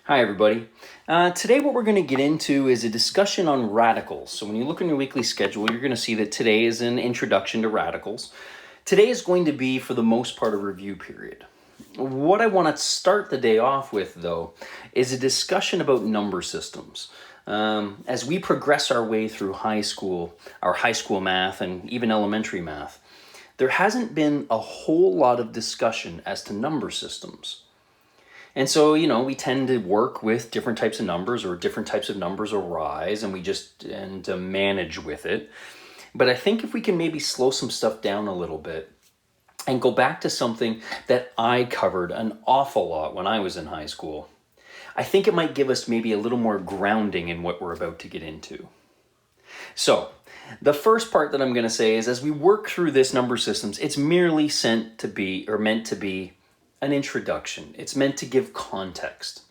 Hi, everybody. Today, what we're going to get into is a discussion on radicals. So, when you look in your weekly schedule, you're going to see that today is an introduction to radicals. Today is going to be, for the most part, a review period. What I want to start the day off with, though, is a discussion about number systems. As we progress our way through our high school math, and even elementary math, there hasn't been a whole lot of discussion as to number systems. And so, we tend to work with different types of numbers, or different types of numbers arise, and we just tend to manage with it. But I think if we can maybe slow some stuff down a little bit and go back to something that I covered an awful lot when I was in high school, I think it might give us maybe a little more grounding in what we're about to get into. So, the first part that I'm going to say is, as we work through this number systems, it's merely meant to be an introduction. It's meant to give context.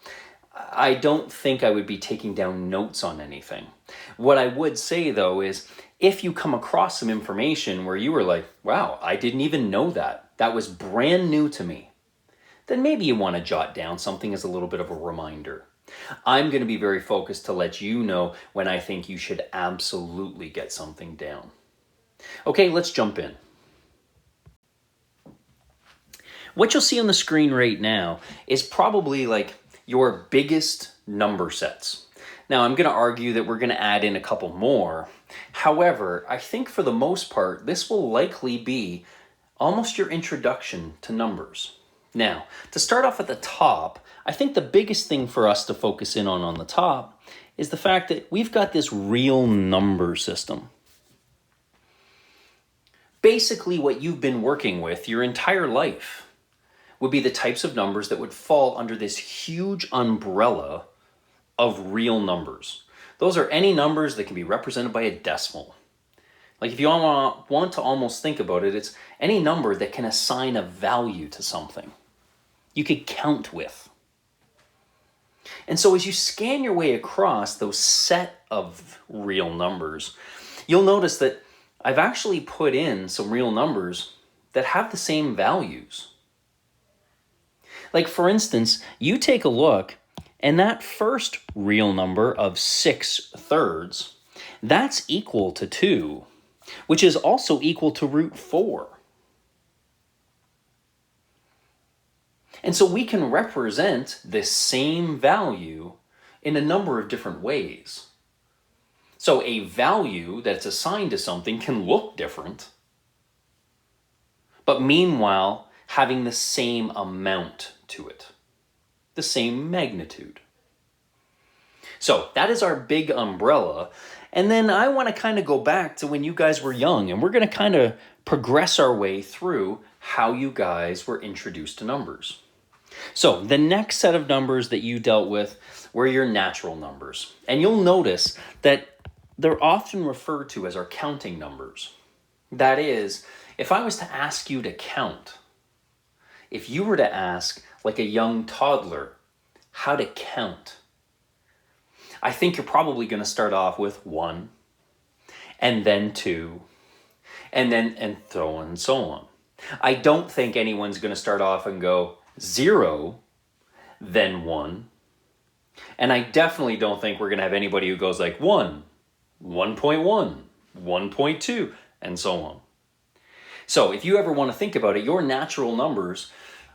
I don't think I would be taking down notes on anything. What I would say, though, is if you come across some information where you were like, wow, I didn't even know that. That was brand new to me. Then maybe you want to jot down something as a little bit of a reminder. I'm going to be very focused to let you know when I think you should absolutely get something down. Okay, let's jump in. What you'll see on the screen right now is probably like your biggest number sets. Now, I'm going to argue that we're going to add in a couple more. However, I think for the most part, this will likely be almost your introduction to numbers. Now, to start off at the top, I think the biggest thing for us to focus in on the top is the fact that we've got this real number system. Basically, what you've been working with your entire life would be the types of numbers that would fall under this huge umbrella of real numbers. Those are any numbers that can be represented by a decimal. Like if you want to almost think about it, it's any number that can assign a value to something you could count with. And so as you scan your way across those set of real numbers, you'll notice that I've actually put in some real numbers that have the same values. Like for instance, you take a look, and that first real number of 6/3, that's equal to 2, which is also equal to root 4. And so we can represent this same value in a number of different ways. So a value that's assigned to something can look different, but meanwhile having the same amount to it, the same magnitude. So that is our big umbrella. And then I want to kind of go back to when you guys were young, and we're going to kind of progress our way through how you guys were introduced to numbers. So the next set of numbers that you dealt with were your natural numbers. And you'll notice that they're often referred to as our counting numbers. That is, if I was to ask you to count, if you were to ask like a young toddler how to count, I think you're probably going to start off with 1, and then 2, and so on and so on. I don't think anyone's going to start off and go 0, then 1. And I definitely don't think we're going to have anybody who goes like 1, 1.1, 1.2, and so on. So if you ever want to think about it, your natural numbers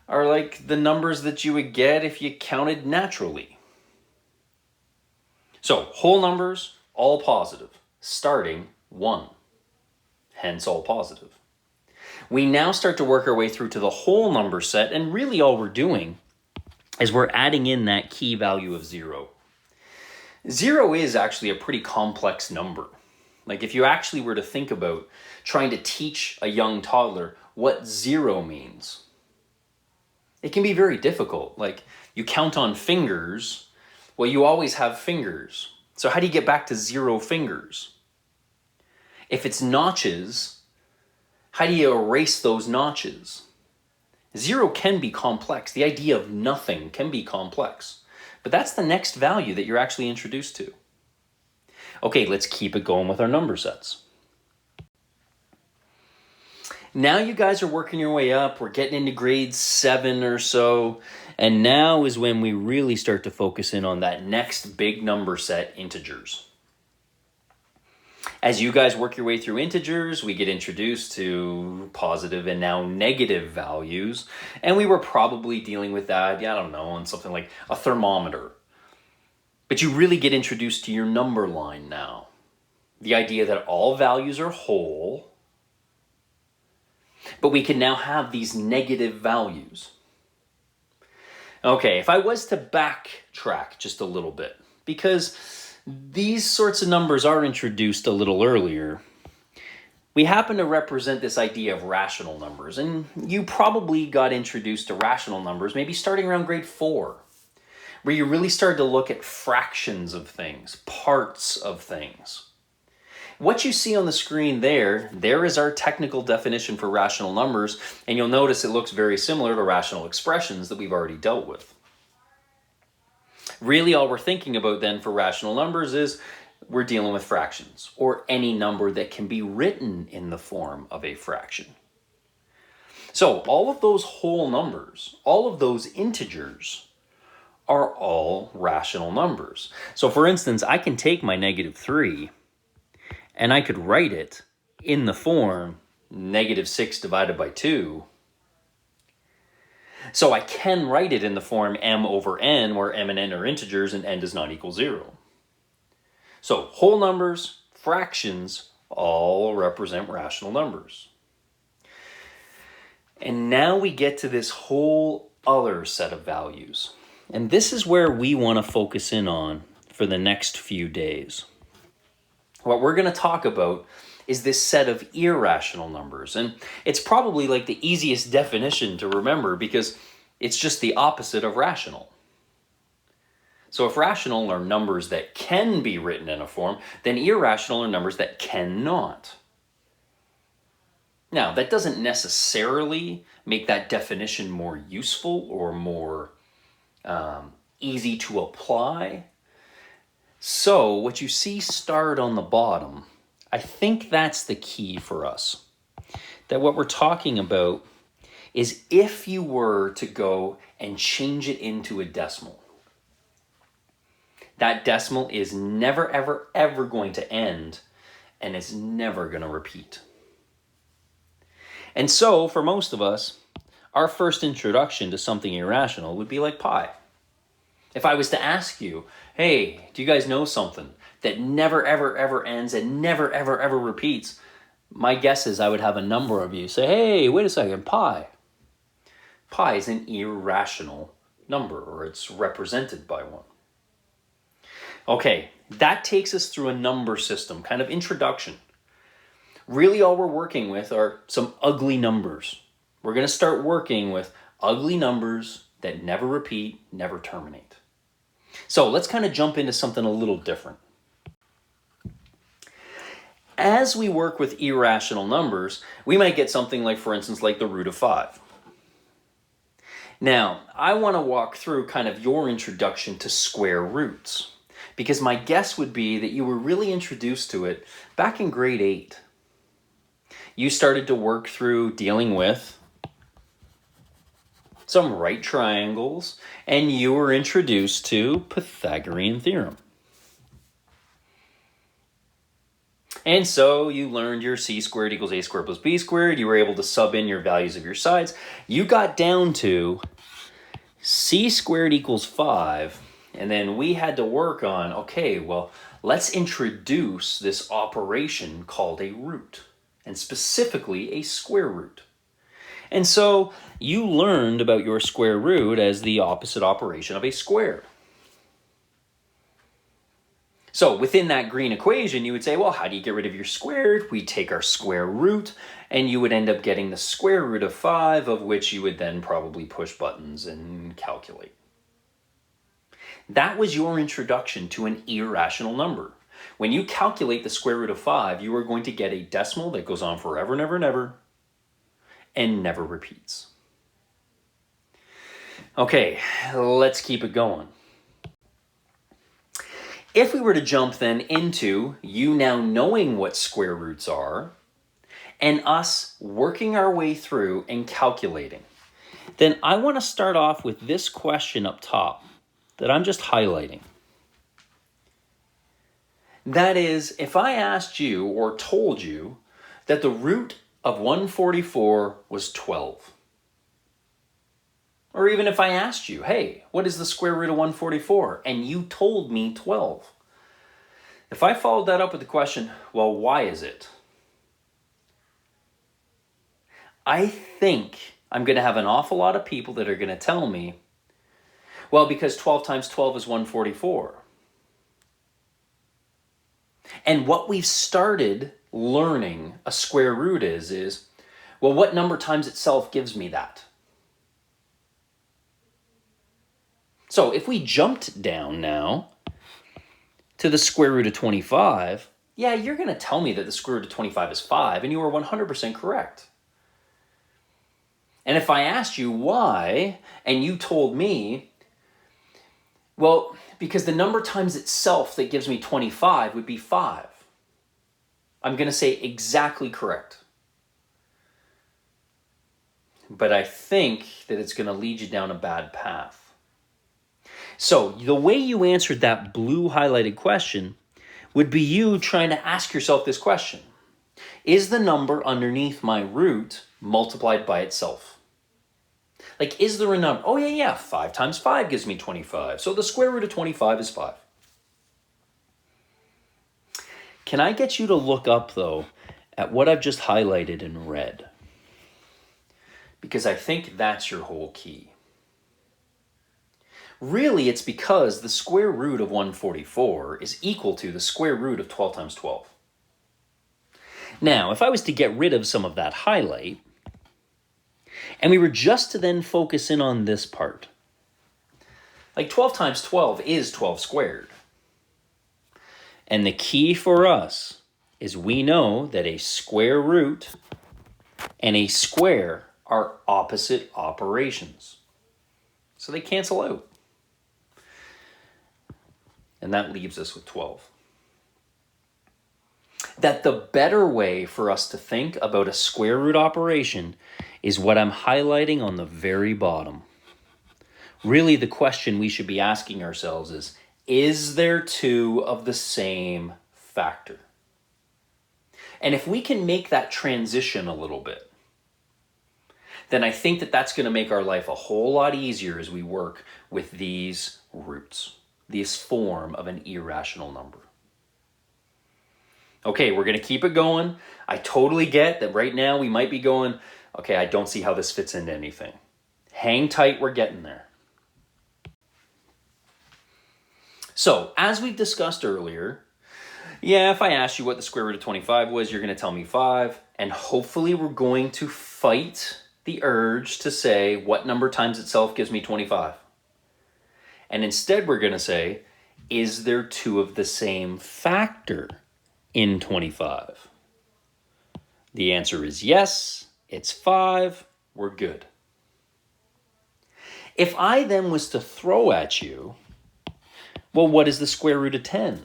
are like the numbers that you would get if you counted naturally. So whole numbers, all positive, starting 1, hence all positive. We now start to work our way through to the whole number set, and really all we're doing is we're adding in that key value of 0. 0 is actually a pretty complex number. Like if you actually were to think about trying to teach a young toddler what 0 means, it can be very difficult. Like you count on fingers, well, you always have fingers. So how do you get back to 0 fingers? If it's notches, how do you erase those notches? 0 can be complex. The idea of nothing can be complex. But that's the next value that you're actually introduced to. Okay, let's keep it going with our number sets. Now you guys are working your way up. We're getting into grade 7 or so. And now is when we really start to focus in on that next big number set, integers. As you guys work your way through integers, we get introduced to positive and now negative values. And we were probably dealing with that, I don't know, on something like a thermometer. But you really get introduced to your number line now. The idea that all values are whole, but we can now have these negative values. Okay, if I was to backtrack just a little bit, because these sorts of numbers are introduced a little earlier, we happen to represent this idea of rational numbers, and you probably got introduced to rational numbers maybe starting around grade 4, where you really started to look at fractions of things, parts of things. What you see on the screen there is our technical definition for rational numbers, and you'll notice it looks very similar to rational expressions that we've already dealt with. Really, all we're thinking about then for rational numbers is we're dealing with fractions, or any number that can be written in the form of a fraction. So all of those whole numbers, all of those integers, are all rational numbers. So for instance, I can take my -3 and I could write it in the form -6 divided by 2. So I can write it in the form m over n, where m and n are integers and n does not equal 0. So whole numbers, fractions, all represent rational numbers. And now we get to this whole other set of values. And this is where we want to focus in on for the next few days. What we're going to talk about is this set of irrational numbers. And it's probably like the easiest definition to remember because it's just the opposite of rational. So if rational are numbers that can be written in a form, then irrational are numbers that cannot. Now, that doesn't necessarily make that definition more useful or more easy to apply. So what you see starred on the bottom, I think that's the key for us. That what we're talking about is if you were to go and change it into a decimal, that decimal is never, ever, ever going to end and is never going to repeat. And so for most of us, our first introduction to something irrational would be like pi. If I was to ask you, hey, do you guys know something that never, ever, ever ends and never, ever, ever repeats? My guess is I would have a number of you say, hey, wait a second, pi. Pi is an irrational number, or it's represented by one. Okay, that takes us through a number system, kind of introduction. Really all we're working with are some ugly numbers. We're going to start working with ugly numbers that never repeat, never terminate. So let's kind of jump into something a little different. As we work with irrational numbers, we might get something like, for instance, like the root of 5. Now, I want to walk through kind of your introduction to square roots, because my guess would be that you were really introduced to it back in grade 8. You started to work through dealing with some right triangles, and you were introduced to Pythagorean theorem. And so you learned your c squared equals a squared plus b squared. You were able to sub in your values of your sides. You got down to c squared equals 5. And then we had to work on, okay, well, let's introduce this operation called a root, and specifically a square root. And so you learned about your square root as the opposite operation of a square. So within that green equation, you would say, well, how do you get rid of your squared? We take our square root, and you would end up getting the square root of 5, of which you would then probably push buttons and calculate. That was your introduction to an irrational number. When you calculate the square root of 5, you are going to get a decimal that goes on forever and ever and ever, and never repeats. Okay, let's keep it going. If we were to jump then into you now knowing what square roots are, and us working our way through and calculating, then I want to start off with this question up top that I'm just highlighting. That is, if I asked you or told you that the root of 144 was 12, or even if I asked you, hey, what is the square root of 144? And you told me 12. If I followed that up with the question, well, why is it? I think I'm going to have an awful lot of people that are going to tell me, well, because 12 times 12 is 144. And what we've started learning a square root is, well, what number times itself gives me that? So if we jumped down now to the square root of 25, yeah, you're going to tell me that the square root of 25 is 5, and you are 100% correct. And if I asked you why, and you told me, well, because the number times itself that gives me 25 would be 5. I'm going to say exactly correct. But I think that it's going to lead you down a bad path. So the way you answered that blue highlighted question would be you trying to ask yourself this question. Is the number underneath my root multiplied by itself? Like, is there a number? Oh, yeah, 5 times 5 gives me 25. So the square root of 25 is 5. Can I get you to look up, though, at what I've just highlighted in red? Because I think that's your whole key. Really, it's because the square root of 144 is equal to the square root of 12 times 12. Now, if I was to get rid of some of that highlight, and we were just to then focus in on this part, like 12 times 12 is 12 squared. And the key for us is we know that a square root and a square are opposite operations. So they cancel out. And that leaves us with 12. That the better way for us to think about a square root operation is what I'm highlighting on the very bottom. Really, the question we should be asking ourselves is there two of the same factor? And if we can make that transition a little bit, then I think that that's going to make our life a whole lot easier as we work with these roots, this form of an irrational number. Okay, we're going to keep it going. I totally get that right now we might be going, okay, I don't see how this fits into anything. Hang tight, we're getting there. So, as we've discussed earlier, yeah, if I asked you what the square root of 25 was, you're going to tell me 5, and hopefully we're going to fight the urge to say what number times itself gives me 25. And instead we're going to say, is there two of the same factor in 25? The answer is yes, it's 5, we're good. If I then was to throw at you, well, what is the square root of 10?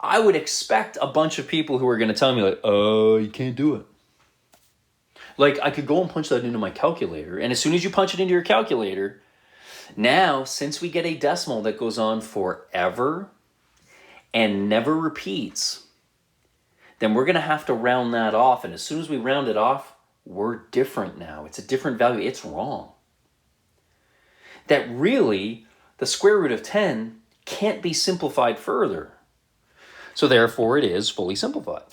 I would expect a bunch of people who are going to tell me like, oh, you can't do it. Like, I could go and punch that into my calculator, and as soon as you punch it into your calculator, now, since we get a decimal that goes on forever and never repeats, then we're going to have to round that off. And as soon as we round it off, we're different now. It's a different value. It's wrong. That really, the square root of 10 can't be simplified further. So therefore, it is fully simplified.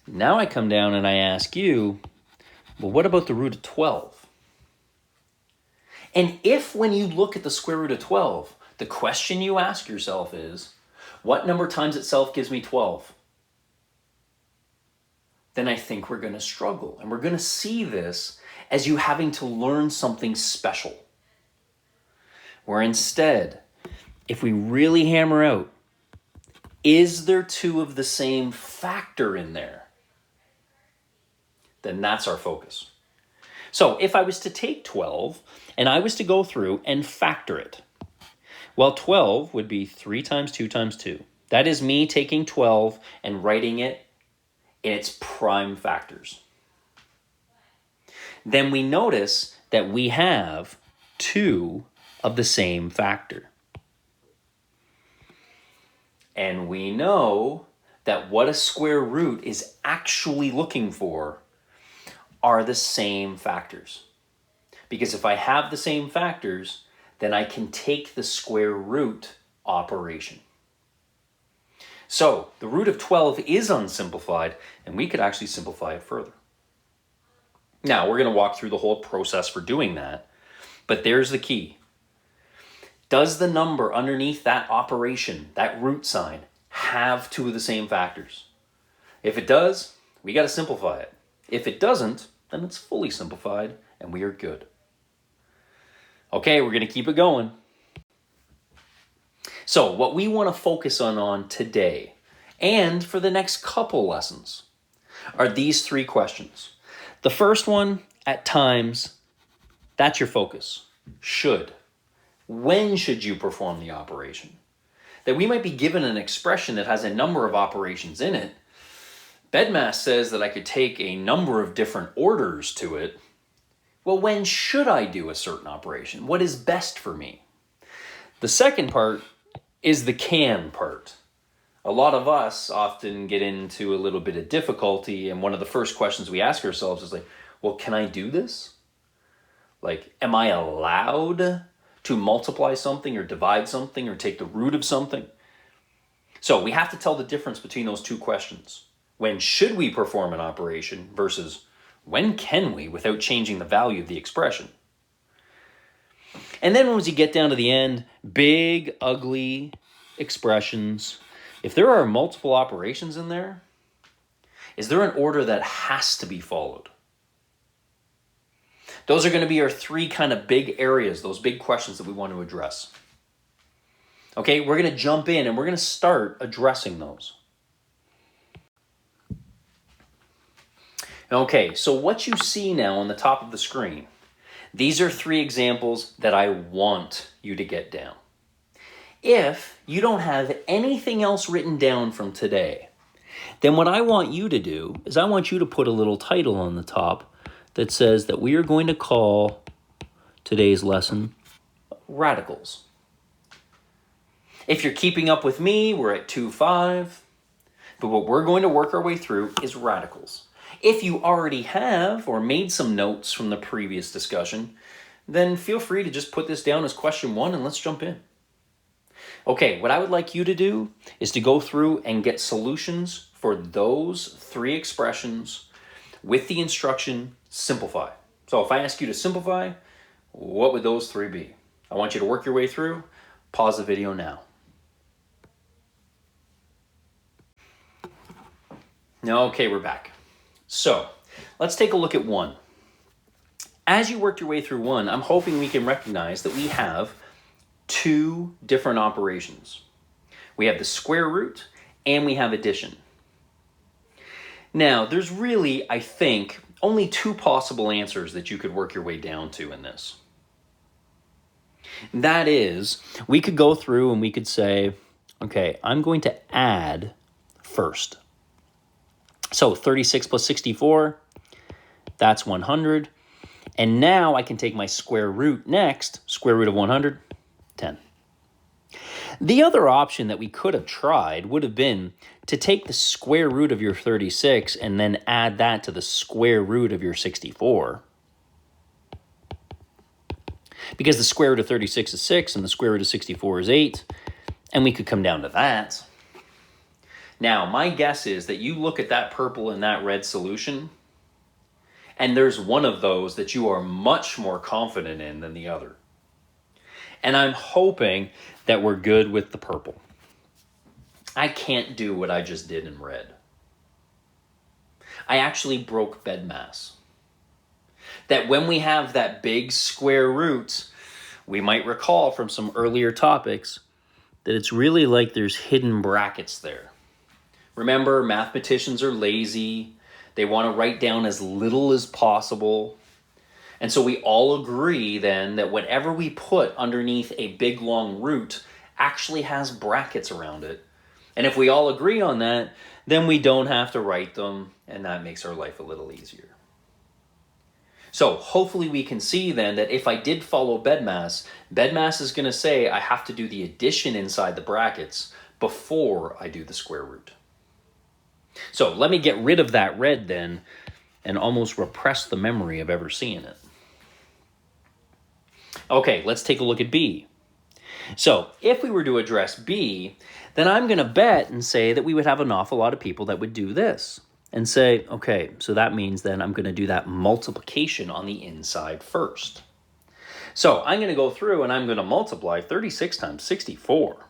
Now I come down and I ask you, well, what about the root of 12? And if when you look at the square root of 12, the question you ask yourself is, what number times itself gives me 12? Then I think we're going to struggle. And we're going to see this as you having to learn something special. Where instead, if we really hammer out, is there two of the same factor in there? Then that's our focus. So if I was to take 12 and I was to go through and factor it, well, 12 would be 3 times 2 times 2. That is me taking 12 and writing it in its prime factors. then we notice that we have 2 of the same factor. And we know that what a square root is actually looking for are the same factors. Because if I have the same factors, then I can take the square root operation. So the root of 12 is unsimplified, and we could actually simplify it further. Now, we're going to walk through the whole process for doing that, but there's the key. Does the number underneath that operation, that root sign, have 2 of the same factors? If it does, we got to simplify it. If it doesn't, then it's fully simplified, and we are good. Okay, we're going to keep it going. So what we want to focus on today and for the next couple lessons are these 3 questions. The first one, at times, that's your focus. Should. When should you perform the operation? That we might be given an expression that has a number of operations in it. BEDMAS says that I could take a number of different orders to it. Well, when should I do a certain operation? What is best for me? The second part is the can part. A lot of us often get into a little bit of difficulty, and one of the first questions we ask ourselves is like, well, can I do this? Like, am I allowed to multiply something or divide something or take the root of something? So we have to tell the difference between those 2 questions. When should we perform an operation versus when can we without changing the value of the expression? And then once you get down to the end, big, ugly expressions. If there are multiple operations in there, is there an order that has to be followed? Those are going to be our 3 kind of big areas, those big questions that we want to address. Okay, we're going to jump in and we're going to start addressing those. Okay, so what you see now on the top of the screen, these are 3 examples that I want you to get down. If you don't have anything else written down from today, then what I want you to do is I want you to put a little title on the top that says that we are going to call today's lesson Radicals. If you're keeping up with me, we're at 2.5, but what we're going to work our way through is radicals. If you already have or made some notes from the previous discussion, then feel free to just put this down as question 1 and let's jump in. Okay, what I would like you to do is to go through and get solutions for those 3 expressions with the instruction simplify. So if I ask you to simplify, what would those 3 be? I want you to work your way through. Pause the video now. Okay, we're back. So let's take a look at 1. As you work your way through 1, I'm hoping we can recognize that we have 2 different operations. We have the square root and we have addition. Now, there's really, I think, only 2 possible answers that you could work your way down to in this. That is, we could go through and we could say, okay, I'm going to add first. So 36 plus 64, that's 100. And now I can take my square root next, square root of 100, 10. The other option that we could have tried would have been to take the square root of your 36 and then add that to the square root of your 64. Because the square root of 36 is 6 and the square root of 64 is 8. And we could come down to that. Now, my guess is that you look at that purple and that red solution, and there's one of those that you are much more confident in than the other. And I'm hoping that we're good with the purple. I can't do what I just did in red. I actually broke BEDMAS. That when we have that big square root, we might recall from some earlier topics that it's really like there's hidden brackets there. Remember, mathematicians are lazy. They want to write down as little as possible. And so we all agree then that whatever we put underneath a big long root actually has brackets around it. And if we all agree on that, then we don't have to write them, and that makes our life a little easier. So hopefully we can see then that if I did follow BEDMAS is going to say I have to do the addition inside the brackets before I do the square root. So let me get rid of that red then and almost repress the memory of ever seeing it. Okay, let's take a look at B. So if we were to address B, then I'm going to bet and say that we would have an awful lot of people that would do this and say, okay, so that means then I'm going to do that multiplication on the inside first. So I'm going to go through and I'm going to multiply 36 times 64.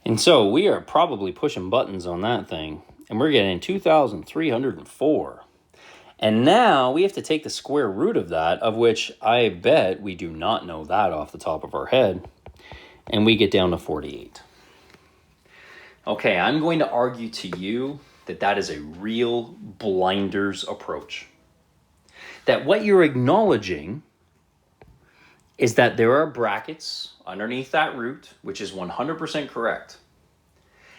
And so we are probably pushing buttons on that thing, and we're getting 2,304. And now we have to take the square root of that, of which I bet we do not know that off the top of our head, and we get down to 48. Okay, I'm going to argue to you that that is a real blinders approach. That what you're acknowledging is that there are brackets underneath that root, which is 100% correct.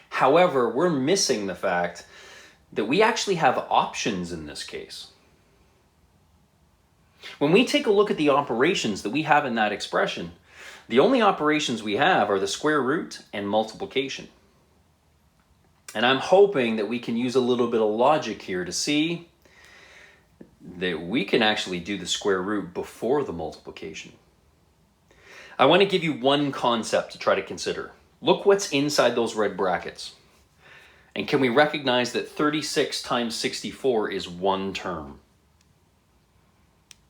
However, we're missing the fact that we actually have options in this case. When we take a look at the operations that we have in that expression, the only operations we have are the square root and multiplication. And I'm hoping that we can use a little bit of logic here to see that we can actually do the square root before the multiplication. I want to give you one concept to try to consider. Look what's inside those red brackets. And can we recognize that 36 times 64 is one term?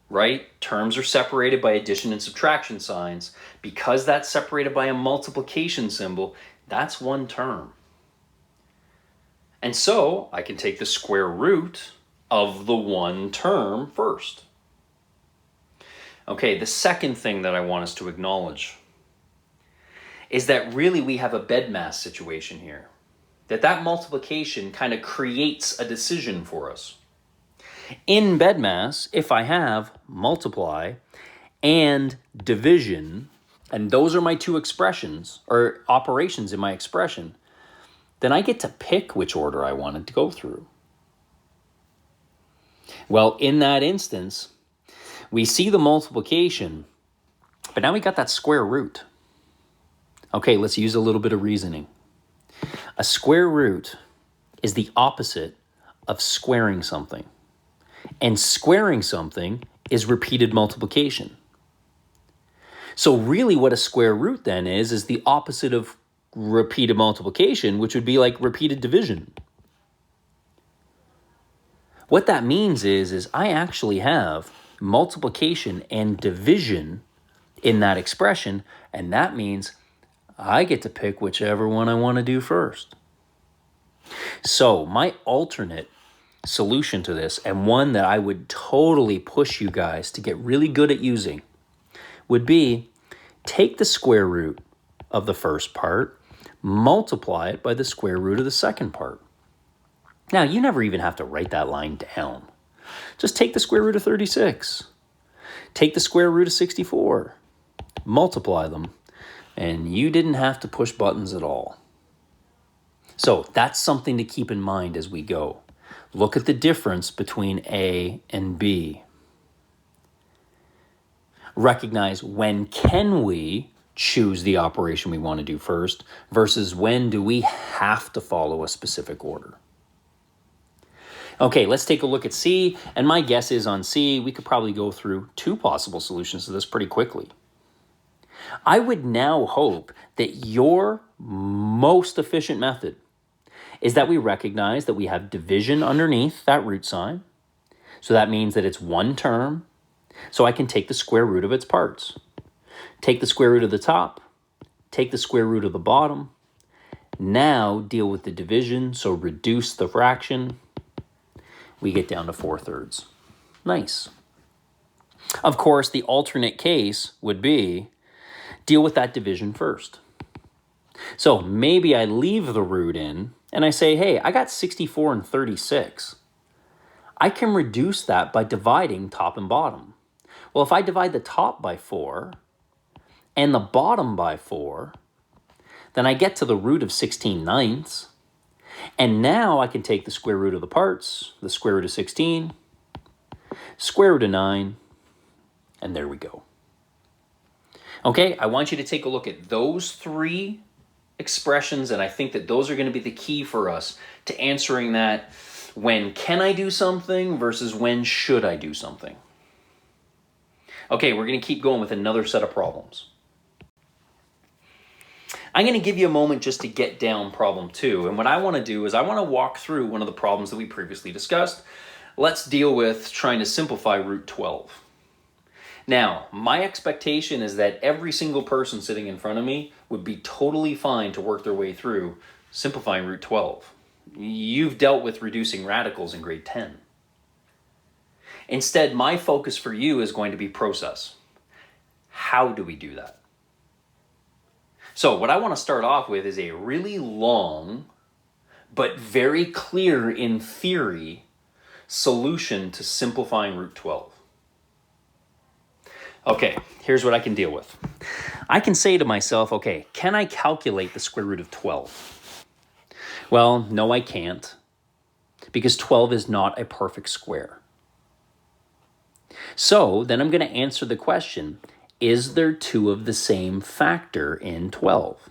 Right? Terms are separated by addition and subtraction signs. Because that's separated by a multiplication symbol, that's one term. And so I can take the square root of the one term first. Okay, the second thing that I want us to acknowledge is that really we have a BEDMAS situation here. That multiplication kind of creates a decision for us. In BEDMAS, if I have multiply and division, and those are my two expressions or operations in my expression, then I get to pick which order I wanted to go through. Well, in that instance, we see the multiplication, but now we got that square root. Okay, let's use a little bit of reasoning. A square root is the opposite of squaring something. And squaring something is repeated multiplication. So really what a square root then is the opposite of repeated multiplication, which would be like repeated division. What that means is I actually have multiplication and division in that expression, and that means I get to pick whichever one I want to do first. So my alternate solution to this, and one that I would totally push you guys to get really good at using, would be take the square root of the first part, multiply it by the square root of the second part. Now, you never even have to write that line down. Just take the square root of 36. Take the square root of 64. Multiply them. And you didn't have to push buttons at all. So that's something to keep in mind as we go. Look at the difference between A and B. Recognize when can we choose the operation we want to do first versus when do we have to follow a specific order. Okay, let's take a look at C, and my guess is on C, we could probably go through two possible solutions to this pretty quickly. I would now hope that your most efficient method is that we recognize that we have division underneath that root sign. So that means that it's one term. So I can take the square root of its parts. Take the square root of the top, take the square root of the bottom. Now deal with the division, so reduce the fraction. We get down to 4/3. Nice. Of course, the alternate case would be deal with that division first. So maybe I leave the root in and I say, hey, I got 64 and 36. I can reduce that by dividing top and bottom. Well, if I divide the top by 4 and the bottom by 4, then I get to the root of 16/9. And now I can take the square root of the parts, the square root of 16. Square root of 9, and there we go. Okay, I want you to take a look at those three expressions, and I think that those are going to be the key for us to answering that when can I do something versus when should I do something. Okay, we're going to keep going with another set of problems. I'm going to give you a moment just to get down problem 2, and what I want to do is I want to walk through one of the problems that we previously discussed. Let's deal with trying to simplify root 12. Now, my expectation is that every single person sitting in front of me would be totally fine to work their way through simplifying root 12. You've dealt with reducing radicals in grade 10. Instead, my focus for you is going to be process. How do we do that? So what I want to start off with is a really long, but very clear in theory, solution to simplifying root 12. Okay, here's what I can deal with. I can say to myself, okay, can I calculate the square root of 12? Well, no, I can't, because 12 is not a perfect square. So then I'm going to answer the question, is there 2 of the same factor in 12?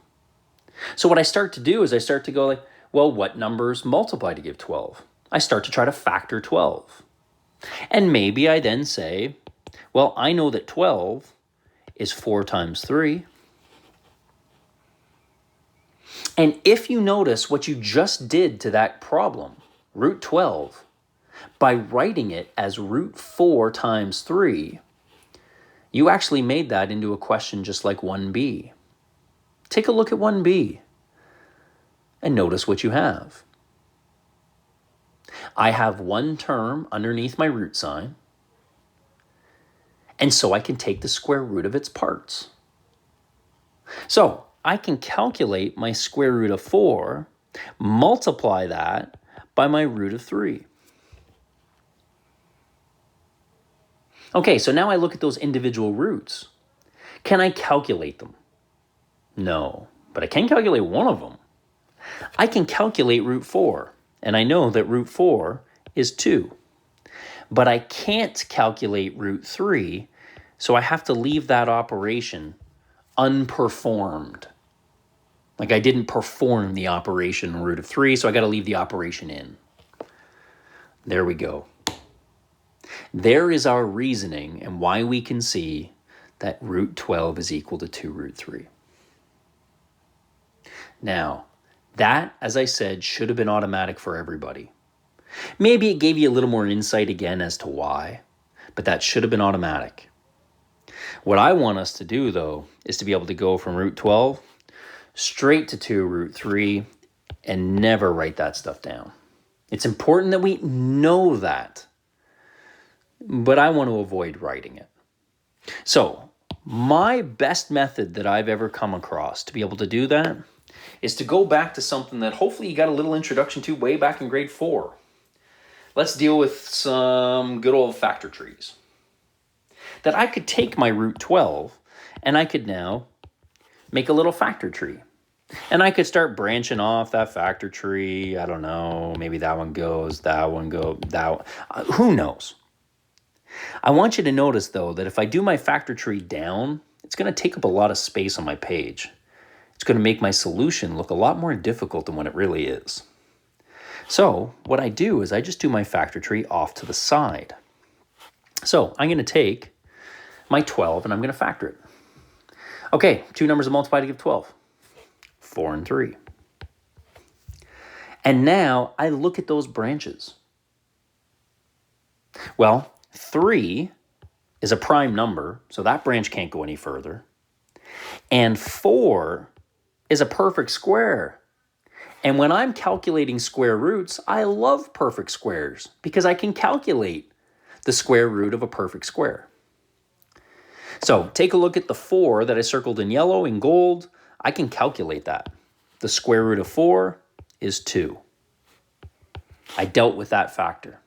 So what I start to do is I start to go like, well, what numbers multiply to give 12? I start to try to factor 12. And maybe I then say, well, I know that 12 is 4 times 3. And if you notice what you just did to that problem, root 12, by writing it as root 4 times 3, you actually made that into a question just like 1b. Take a look at 1b and notice what you have. I have one term underneath my root sign, and so I can take the square root of its parts. So I can calculate my square root of 4, multiply that by my root of 3. Okay, so now I look at those individual roots. Can I calculate them? No, but I can calculate one of them. I can calculate root 4, and I know that root 4 is 2. But I can't calculate root 3, so I have to leave that operation unperformed. Like I didn't perform the operation root of 3, so I got to leave the operation in. There we go. There is our reasoning and why we can see that root 12 is equal to 2 root 3. Now, that, as I said, should have been automatic for everybody. Maybe it gave you a little more insight again as to why, but that should have been automatic. What I want us to do, though, is to be able to go from root 12 straight to 2 root 3 and never write that stuff down. It's important that we know that, but I want to avoid writing it. So my best method that I've ever come across to be able to do that is to go back to something that hopefully you got a little introduction to way back in grade 4. Let's deal with some good old factor trees. That I could take my root 12 and I could now make a little factor tree. And I could start branching off that factor tree. I don't know, maybe that one goes, that one goes, who knows? I want you to notice, though, that if I do my factor tree down, it's going to take up a lot of space on my page. It's going to make my solution look a lot more difficult than what it really is. So what I do is I just do my factor tree off to the side. So I'm going to take my 12 and I'm going to factor it. Okay, 2 numbers to multiply to give 12. 4 and 3. And now I look at those branches. Well, 3 is a prime number, so that branch can't go any further. And 4 is a perfect square. And when I'm calculating square roots, I love perfect squares because I can calculate the square root of a perfect square. So take a look at the 4 that I circled in yellow in gold. I can calculate that. The square root of 4 is 2. I dealt with that factor.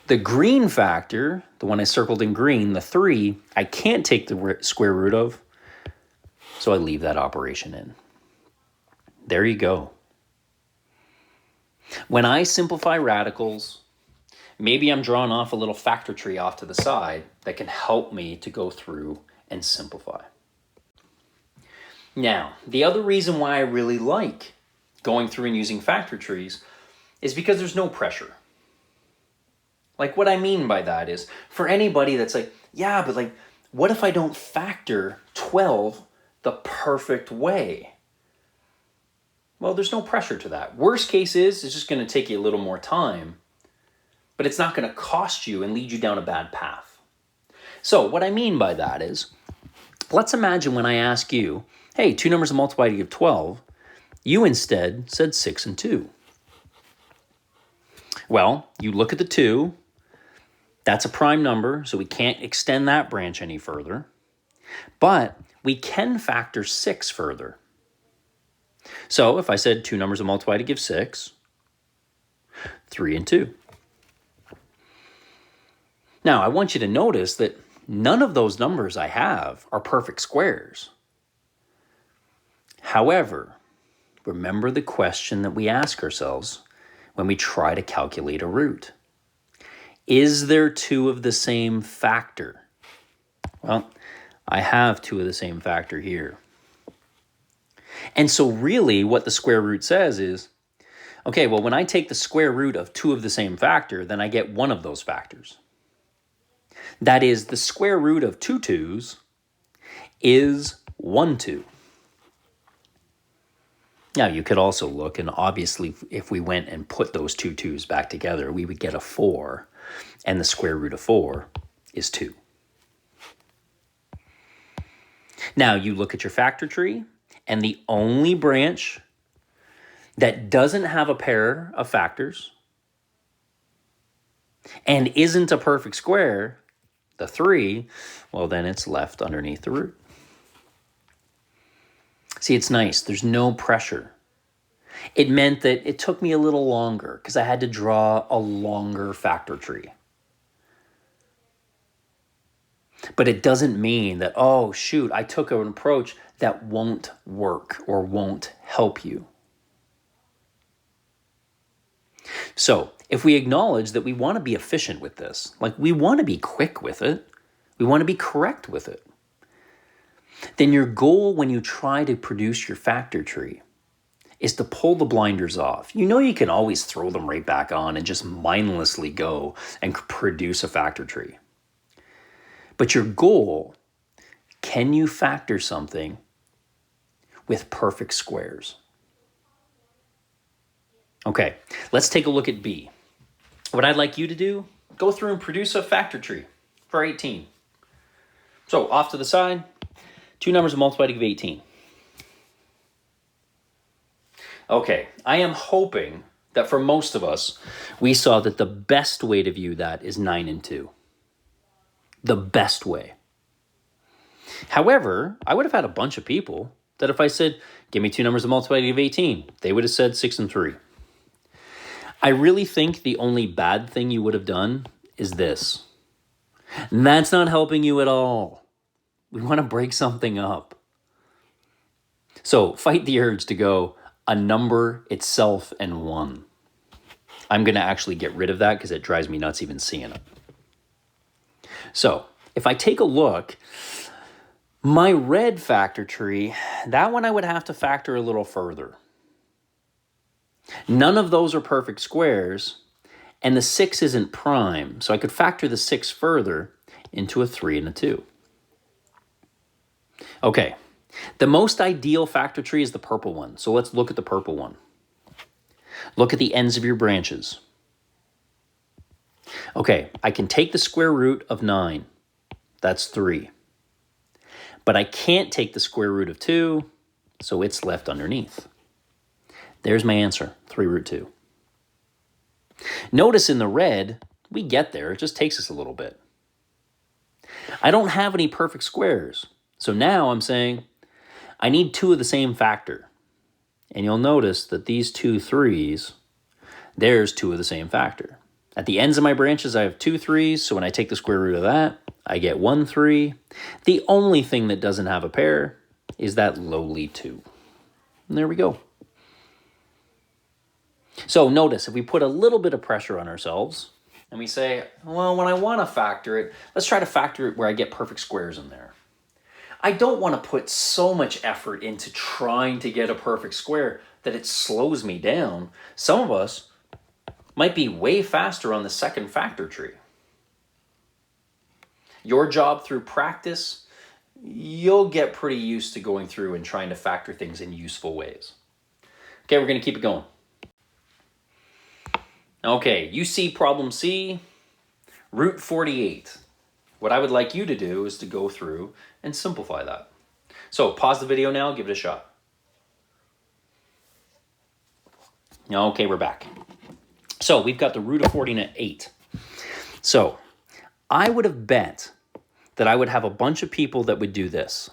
The green factor, the one I circled in green, the 3, I can't take the square root of, so I leave that operation in. There you go. When I simplify radicals, maybe I'm drawing off a little factor tree off to the side that can help me to go through and simplify. Now, the other reason why I really like going through and using factor trees is because there's no pressure. Like, what I mean by that is, for anybody that's like, yeah, but like, what if I don't factor 12 the perfect way? Well, there's no pressure to that. Worst case is, it's just going to take you a little more time, but it's not going to cost you and lead you down a bad path. So what I mean by that is, let's imagine when I ask you, hey, two numbers to multiply to give 12, you instead said 6 and 2. Well, you look at the 2, that's a prime number, so we can't extend that branch any further, but we can factor 6 further. So if I said two numbers to multiply to give 6, 3 and 2. Now, I want you to notice that none of those numbers I have are perfect squares. However, remember the question that we ask ourselves when we try to calculate a root. Is there two of the same factor? Well, I have two of the same factor here. And so really what the square root says is, okay, well, when I take the square root of two of the same factor, then I get one of those factors. That is, the square root of two 2's is 1 2. Now, you could also look, and obviously, if we went and put those two 2's back together, we would get a 4, and the square root of 4 is 2. Now, you look at your factor tree, and the only branch that doesn't have a pair of factors and isn't a perfect square, the 3, well, then it's left underneath the root. See, it's nice. There's no pressure. It meant that it took me a little longer because I had to draw a longer factor tree. But it doesn't mean that, oh, shoot, I took an approach that won't work or won't help you. So if we acknowledge that we want to be efficient with this, like we want to be quick with it, we want to be correct with it, then your goal when you try to produce your factor tree is to pull the blinders off. You know you can always throw them right back on and just mindlessly go and produce a factor tree. But your goal, can you factor something with perfect squares? Okay, let's take a look at B. What I'd like you to do, go through and produce a factor tree for 18. So off to the side, two numbers to multiply to give 18. Okay, I am hoping that for most of us, we saw that the best way to view that is 9 and 2. The best way. However, I would have had a bunch of people that if I said, give me two numbers to multiply to give 18, they would have said 6 and 3. I really think the only bad thing you would have done is this. And that's not helping you at all. We want to break something up. So fight the urge to go a number itself and 1. I'm going to actually get rid of that because it drives me nuts even seeing it. So if I take a look, my red factor tree, that one I would have to factor a little further. None of those are perfect squares, and the 6 isn't prime, so I could factor the 6 further into a 3 and a 2. Okay, the most ideal factor tree is the purple one, so let's look at the purple one. Look at the ends of your branches. Okay, I can take the square root of 9. That's 3. But I can't take the square root of 2, so it's left underneath. There's my answer, 3 root 2. Notice in the red, we get there. It just takes us a little bit. I don't have any perfect squares. So now I'm saying I need two of the same factor. And you'll notice that these two 3's, there's two of the same factor. At the ends of my branches, I have two 3's. So when I take the square root of that, I get 1 3. The only thing that doesn't have a pair is that lowly 2. And there we go. So notice, if we put a little bit of pressure on ourselves, and we say, well, when I want to factor it, let's try to factor it where I get perfect squares in there. I don't want to put so much effort into trying to get a perfect square that it slows me down. Some of us might be way faster on the second factor tree. Your job through practice, you'll get pretty used to going through and trying to factor things in useful ways. Okay, we're going to keep it going. Okay, you see problem C, root 48. What I would like you to do is to go through and simplify that. So pause the video now, give it a shot. Okay, we're back. So we've got the root of 48. So I would have bet that I would have a bunch of people that would do this.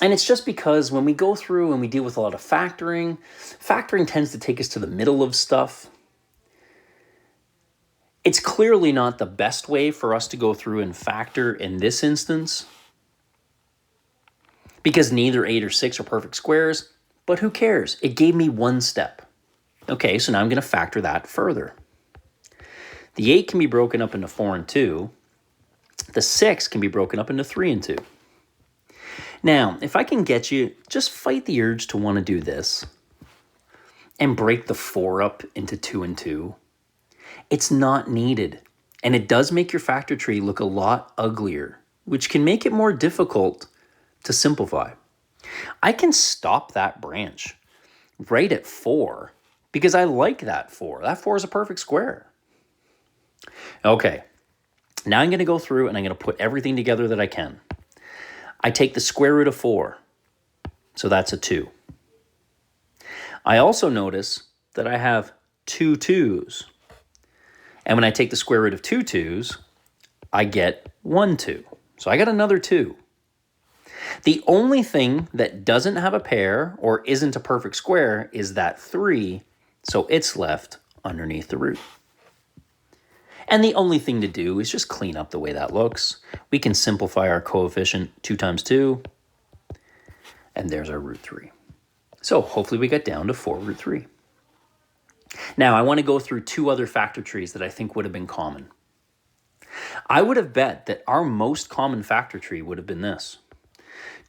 And it's just because when we go through and we deal with a lot of factoring, factoring tends to take us to the middle of stuff. It's clearly not the best way for us to go through and factor in this instance, because neither 8 or 6 are perfect squares, but who cares? It gave me one step. Okay, so now I'm going to factor that further. The 8 can be broken up into 4 and 2. The 6 can be broken up into 3 and 2. Now, if I can get you, just fight the urge to want to do this and break the 4 up into 2 and 2. It's not needed, and it does make your factor tree look a lot uglier, which can make it more difficult to simplify. I can stop that branch right at 4 because I like that 4. That 4 is a perfect square. Okay, now I'm going to go through and I'm going to put everything together that I can. I take the square root of 4, so that's a 2. I also notice that I have 2 2's. And when I take the square root of 2 2's, I get 1 2. So I got another 2. The only thing that doesn't have a pair or isn't a perfect square is that 3, so it's left underneath the root. And the only thing to do is just clean up the way that looks. We can simplify our coefficient 2 times 2, and there's our root 3. So hopefully we get down to 4 root 3. Now I want to go through 2 other factor trees that I think would have been common. I would have bet that our most common factor tree would have been this.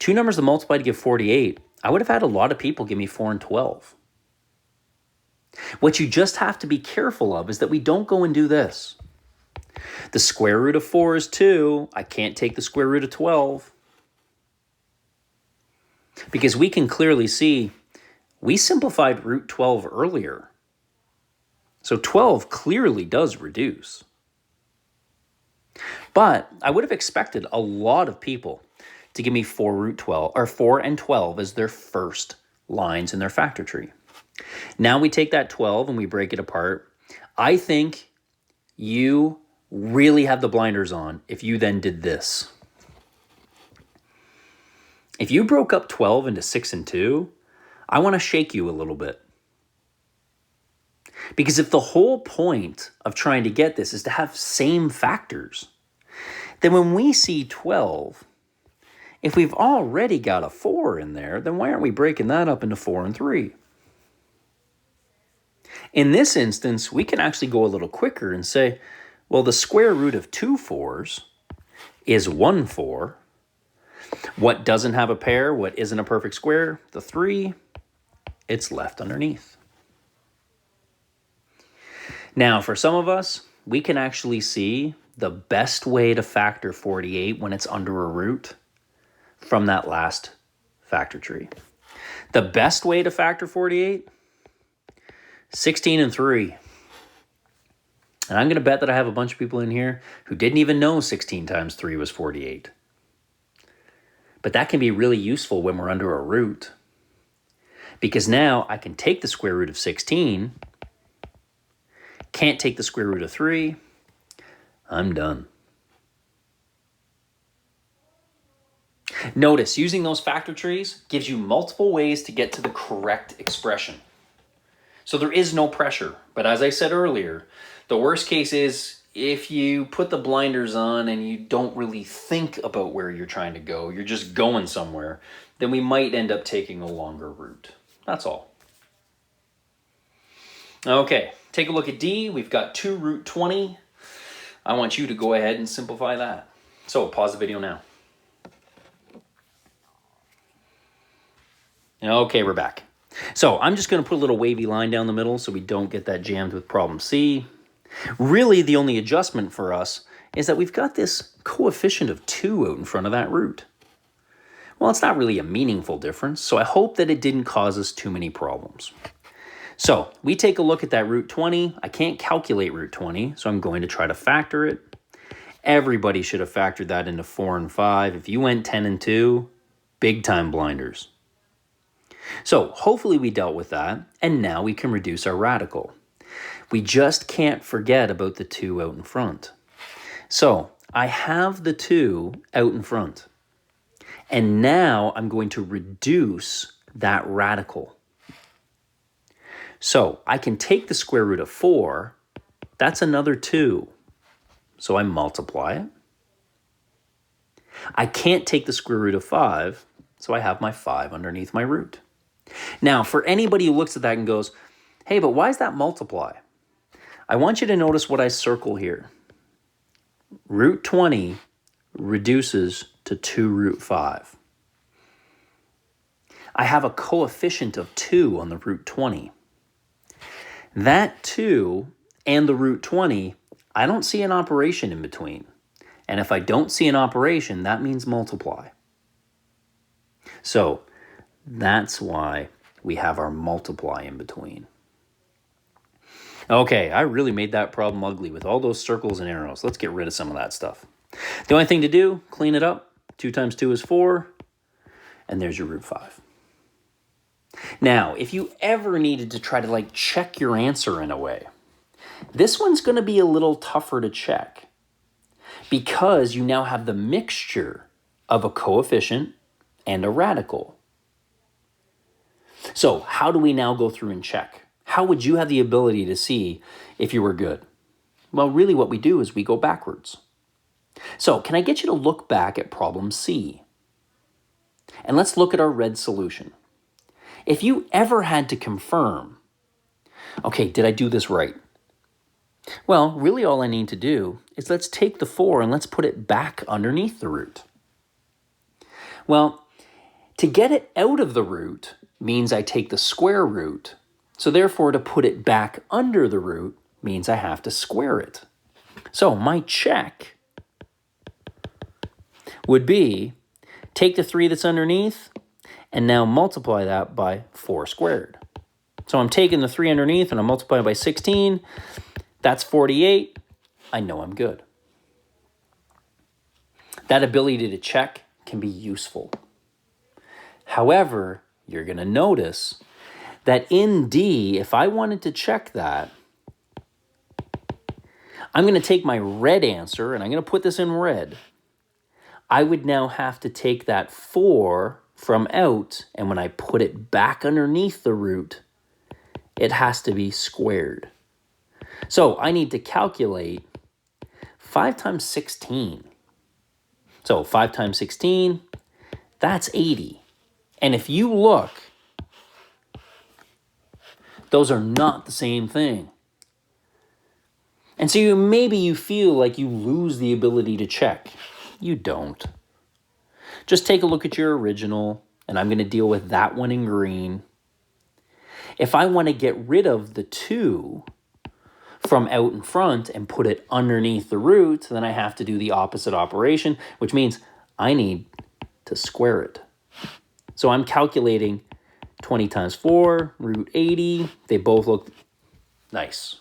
2 numbers that multiply to give 48, I would have had a lot of people give me 4 and 12. What you just have to be careful of is that we don't go and do this. The square root of 4 is 2. I can't take the square root of 12. Because we can clearly see we simplified root 12 earlier. So 12 clearly does reduce. But I would have expected a lot of people to give me 4 root 12 or 4 and 12 as their first lines in their factor tree. Now we take that 12 and we break it apart. I think you really have the blinders on if you then did this. If you broke up 12 into 6 and 2, I want to shake you a little bit. Because if the whole point of trying to get this is to have same factors, then when we see 12, if we've already got a 4 in there, then why aren't we breaking that up into 4 and 3? In this instance, we can actually go a little quicker and say, well, the square root of 2 4's is 1 4. What doesn't have a pair? What isn't a perfect square? The 3, it's left underneath. Now, for some of us, we can actually see the best way to factor 48 when it's under a root from that last factor tree. The best way to factor 48, 16 and 3. And I'm going to bet that I have a bunch of people in here who didn't even know 16 times 3 was 48. But that can be really useful when we're under a root. Because now I can take the square root of 16, can't take the square root of 3, I'm done. Notice, using those factor trees gives you multiple ways to get to the correct expression. So there is no pressure. But as I said earlier, the worst case is if you put the blinders on and you don't really think about where you're trying to go, you're just going somewhere, then we might end up taking a longer route. That's all. Okay, Take a look at D. We've got 2 root 20. I want you to go ahead and simplify that. So pause the video now. Okay, we're back. So I'm just going to put a little wavy line down the middle so we don't get that jammed with problem C. Really, the only adjustment for us is that we've got this coefficient of 2 out in front of that root. Well, it's not really a meaningful difference, so I hope that it didn't cause us too many problems. So we take a look at that root 20. I can't calculate root 20, so I'm going to try to factor it. Everybody should have factored that into 4 and 5. If you went 10 and 2, big time blinders. So hopefully we dealt with that, and now we can reduce our radical. We just can't forget about the 2 out in front. So I have the 2 out in front, and now I'm going to reduce that radical. So I can take the square root of 4, that's another 2, so I multiply it. I can't take the square root of 5, so I have my 5 underneath my root. Now, for anybody who looks at that and goes, hey, but why is that multiply? I want you to notice what I circle here. Root 20 reduces to 2 root 5. I have a coefficient of 2 on the root 20. That 2 and the root 20, I don't see an operation in between. And if I don't see an operation, that means multiply. So that's why we have our multiply in between. Okay, I really made that problem ugly with all those circles and arrows. Let's get rid of some of that stuff. The only thing to do, clean it up. 2 times 2 is 4, and there's your root 5. Now, if you ever needed to try to check your answer in a way, this one's going to be a little tougher to check because you now have the mixture of a coefficient and a radical. So how do we now go through and check? How would you have the ability to see if you were good? Well, really what we do is we go backwards. So can I get you to look back at problem C? And let's look at our red solution. If you ever had to confirm, okay, did I do this right? Well, really all I need to do is let's take the 4 and let's put it back underneath the root. Well, to get it out of the root means I take the square root. So therefore, to put it back under the root means I have to square it. So my check would be take the 3 that's underneath and now multiply that by 4 squared. So I'm taking the 3 underneath and I'm multiplying by 16. That's 48. I know I'm good. That ability to check can be useful. However, you're going to notice that in D, if I wanted to check that, I'm going to take my red answer and I'm going to put this in red. I would now have to take that 4 from out, and when I put it back underneath the root, it has to be squared. So I need to calculate 5 times 16. So 5 times 16, that's 80. And if you look, those are not the same thing. And so maybe you feel like you lose the ability to check. You don't. Just take a look at your original, and I'm going to deal with that one in green. If I want to get rid of the 2 from out in front and put it underneath the root, then I have to do the opposite operation, which means I need to square it. So I'm calculating 20 times 4, root 80. They both look nice.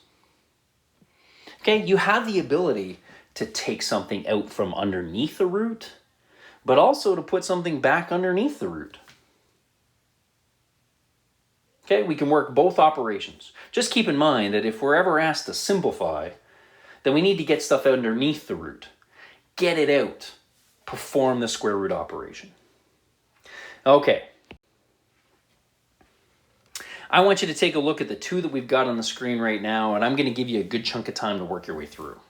Okay, you have the ability to take something out from underneath the root, but also to put something back underneath the root. Okay, we can work both operations. Just keep in mind that if we're ever asked to simplify, then we need to get stuff underneath the root. Get it out. Perform the square root operation. Okay. I want you to take a look at the 2 that we've got on the screen right now, and I'm going to give you a good chunk of time to work your way through.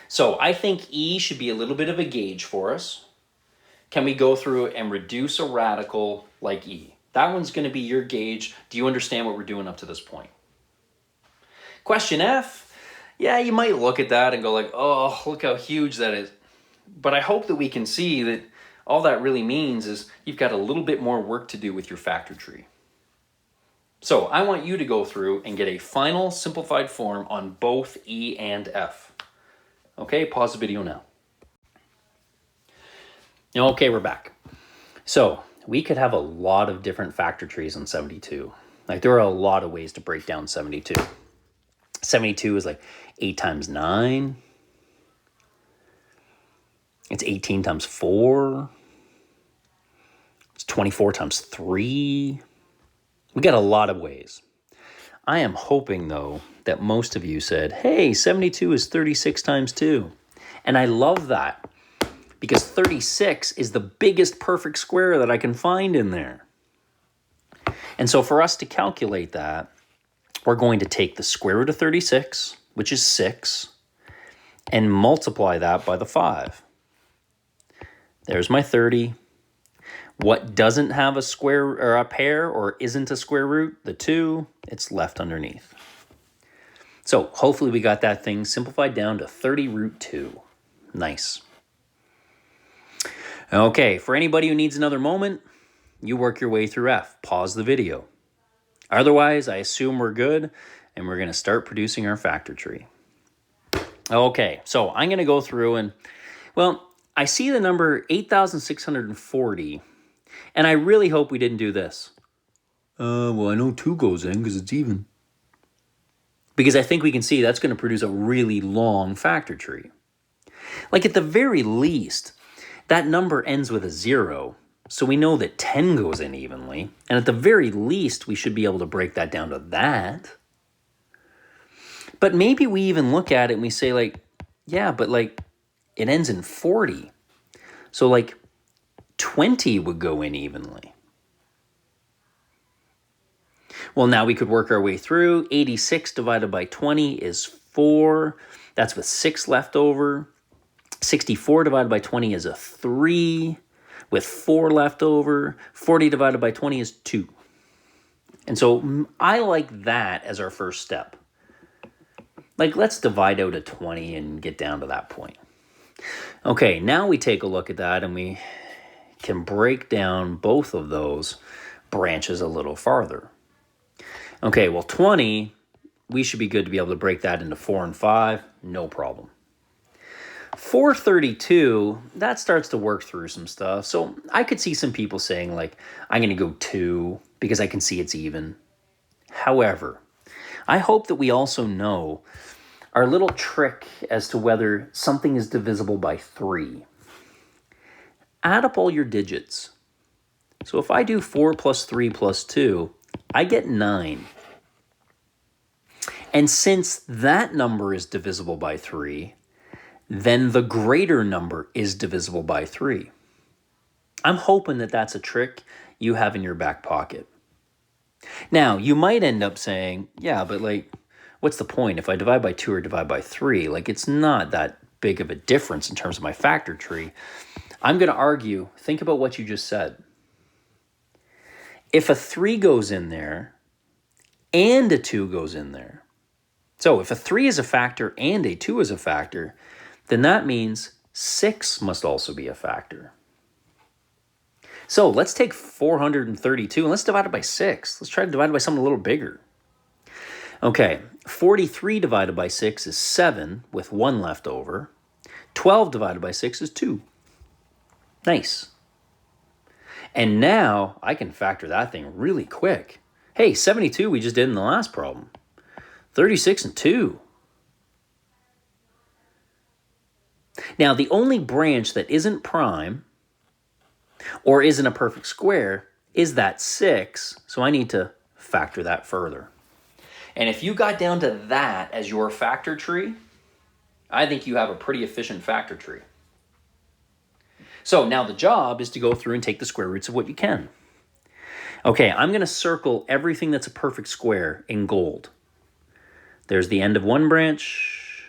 So I think E should be a little bit of a gauge for us. Can we go through and reduce a radical like E? That one's going to be your gauge. Do you understand what we're doing up to this point? Question F, yeah, you might look at that and go like, oh, look how huge that is. But I hope that we can see that all that really means is you've got a little bit more work to do with your factor tree. So I want you to go through and get a final simplified form on both E and F. Okay, pause the video now. Okay, we're back. So we could have a lot of different factor trees on 72. Like there are a lot of ways to break down 72. 72 is like 8 times 9. It's 18 times 4. It's 24 times 3. We got a lot of ways. I am hoping, though, that most of you said, hey, 72 is 36 times 2. And I love that because 36 is the biggest perfect square that I can find in there. And so for us to calculate that, we're going to take the square root of 36, which is 6, and multiply that by the 5. There's my 30. What doesn't have a square or a pair or isn't a square root? The 2, it's left underneath. So hopefully we got that thing simplified down to 30 root 2. Nice. Okay, for anybody who needs another moment, you work your way through F. Pause the video. Otherwise, I assume we're good, and we're going to start producing our factor tree. Okay, so I'm going to go through and, well, I see the number 8,640, and I really hope we didn't do this. Well, I know 2 goes in because it's even. Because I think we can see that's going to produce a really long factor tree. Like at the very least, that number ends with a 0, so we know that 10 goes in evenly, and at the very least, we should be able to break that down to that. But maybe we even look at it and we say like, yeah, but like it ends in 40. So like 20 would go in evenly. Well, now we could work our way through. 86 divided by 20 is 4. That's with 6 left over. 64 divided by 20 is a 3 with 4 left over. 40 divided by 20 is 2. And so I like that as our first step. Like, let's divide out a 20 and get down to that point. Okay, now we take a look at that and we can break down both of those branches a little farther. Okay, well, 20, we should be good to be able to break that into 4 and 5, no problem. 432, that starts to work through some stuff. So I could see some people saying like, I'm going to go 2 because I can see it's even. However, I hope that we also know our little trick as to whether something is divisible by 3. Add up all your digits. So if I do 4 plus 3 plus 2, I get 9. And since that number is divisible by 3, then the greater number is divisible by 3. I'm hoping that that's a trick you have in your back pocket. Now, you might end up saying, yeah, but like, what's the point? If I divide by 2 or divide by 3, like it's not that big of a difference in terms of my factor tree. I'm going to argue, think about what you just said. If a 3 goes in there and a 2 goes in there, so if a 3 is a factor and a 2 is a factor, then that means 6 must also be a factor. So let's take 432 and let's divide it by 6. Let's try to divide it by something a little bigger. Okay, 43 divided by 6 is 7 with 1 left over. 12 divided by 6 is 2. Nice. And now I can factor that thing really quick. Hey, 72 we just did in the last problem. 36 and 2. Now, the only branch that isn't prime or isn't a perfect square is that 6, so I need to factor that further. And if you got down to that as your factor tree, I think you have a pretty efficient factor tree. So now the job is to go through and take the square roots of what you can. Okay, I'm going to circle everything that's a perfect square in gold. There's the end of one branch,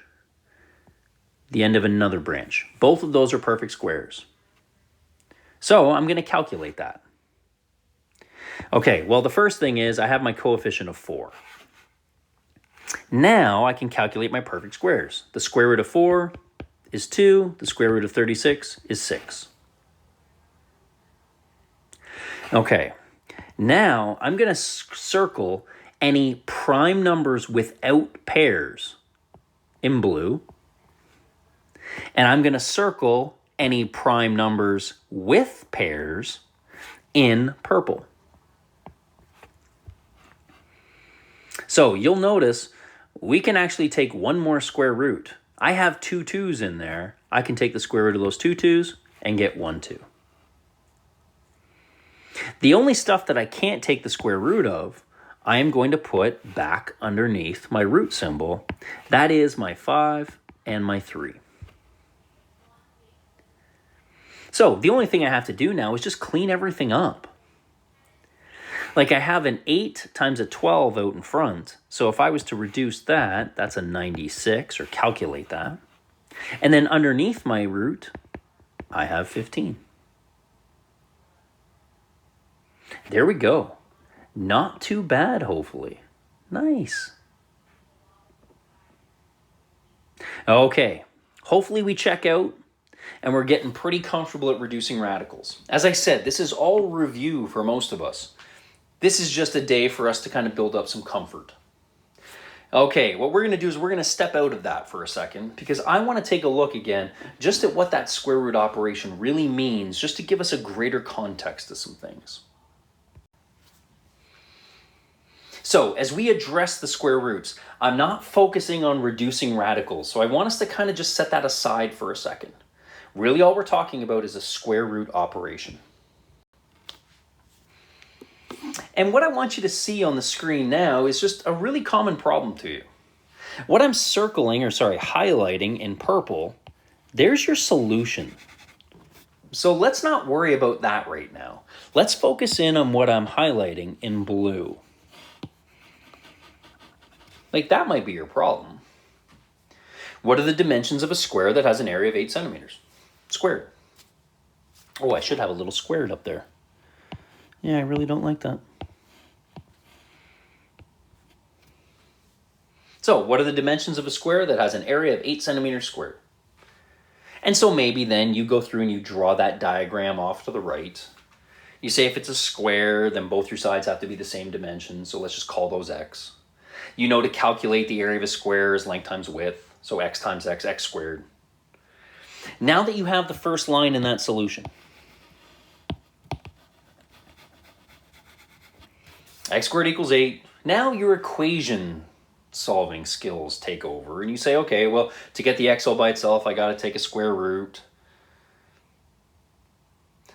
the end of another branch. Both of those are perfect squares. So I'm going to calculate that. Okay, well, the first thing is I have my coefficient of 4. Now I can calculate my perfect squares. The square root of 4 is 2. The square root of 36 is 6. Okay, now I'm going to circle any prime numbers without pairs in blue. And I'm going to circle any prime numbers with pairs in purple. So you'll notice we can actually take one more square root. I have 2 2's in there. I can take the square root of those 2 2's and get 1 2. The only stuff that I can't take the square root of, I am going to put back underneath my root symbol. That is my 5 and my 3. So the only thing I have to do now is just clean everything up. Like I have an 8 times a 12 out in front. So if I was to reduce that, that's a 96, or calculate that. And then underneath my root, I have 15. There we go. Not too bad, hopefully. Nice. Okay, hopefully we check out and we're getting pretty comfortable at reducing radicals. As I said, this is all review for most of us. This is just a day for us to kind of build up some comfort. Okay, what we're going to do is we're going to step out of that for a second because I want to take a look again just at what that square root operation really means, just to give us a greater context to some things. So as we address the square roots, I'm not focusing on reducing radicals, so I want us to kind of just set that aside for a second. Really all we're talking about is a square root operation. And what I want you to see on the screen now is just a really common problem to you. What I'm highlighting in purple, there's your solution. So let's not worry about that right now. Let's focus in on what I'm highlighting in blue. Like that might be your problem. What are the dimensions of a square that has an area of 8 centimeters? Squared. Oh, I should have a little squared up there. Yeah, I really don't like that. So what are the dimensions of a square that has an area of 8 centimeters squared? And so maybe then you go through and you draw that diagram off to the right. You say if it's a square, then both your sides have to be the same dimension. So let's just call those x. You know to calculate the area of a square is length times width. So x times x, x squared. Now that you have the first line in that solution, x squared equals 8. Now your equation solving skills take over. And you say, okay, well, to get the x all by itself, I got to take a square root.